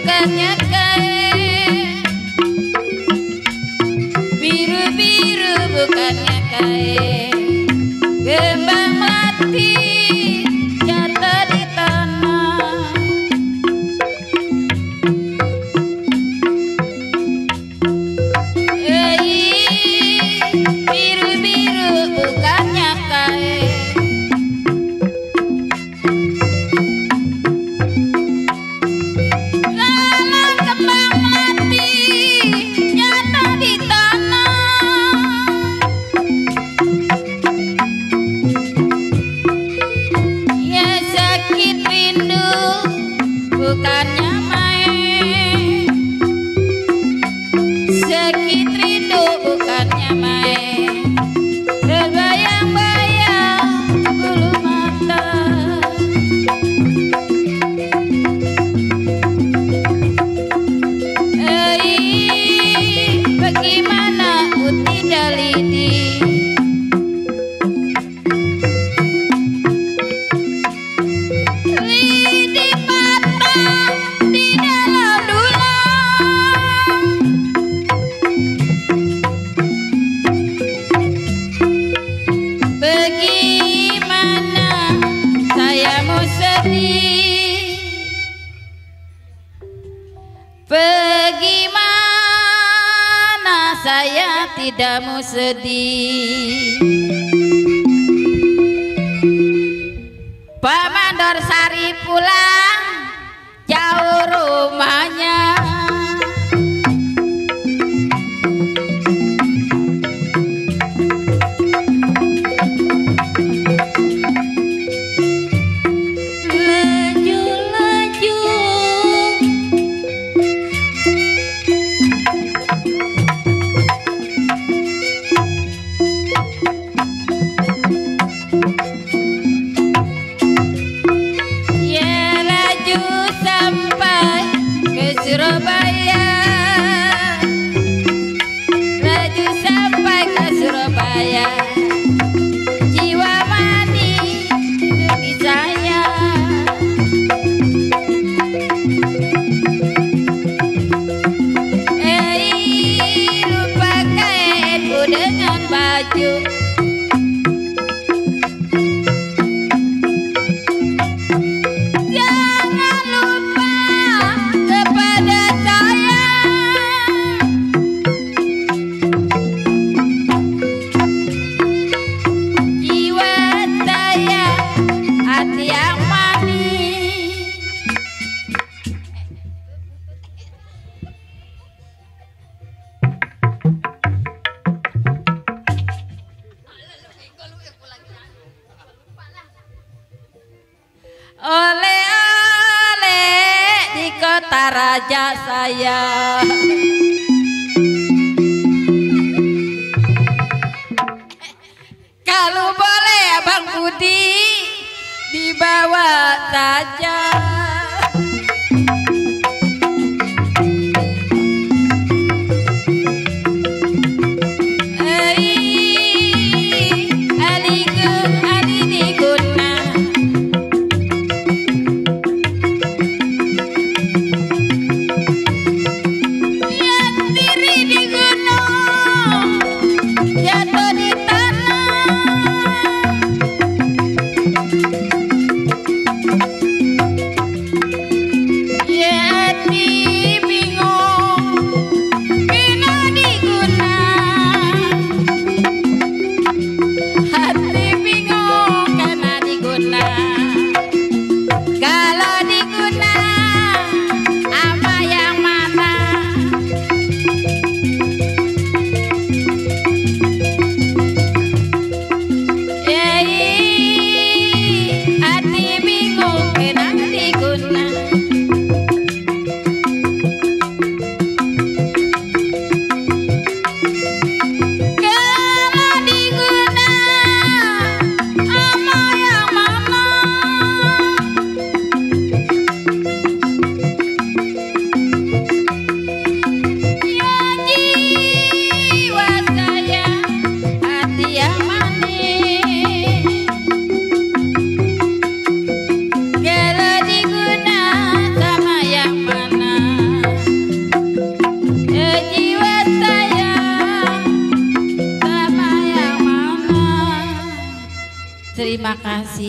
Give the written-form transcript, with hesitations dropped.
bukannya kain, biru-biru bukannya kain, gembang mati jatuh di tanah. Biru-biru bukannya kain, kalau kembang mati jatuh di tanah. Ya sakit rindu bukannya main, sakit rindu bukannya main, terbayang-bayang bulu mata. Bagaimana ku tidak lidi, lidi patah di dalam dulang. Bagaimana saya mau sedih, bagaimana saya tidak mau sedih. Pak Mandor Sari pulang jauh rumahnya, laju-laju ya laju sampai ke Surabaya, laju sampai ke Surabaya. Jiwa manis di saya, lupa kainku dengan baju. Jangan lupa kepada saya. Jiwa saya hati yang manis. Oleh-oleh di kota raja saya, kalau boleh Abang Budi dibawa saja. Terima kasih.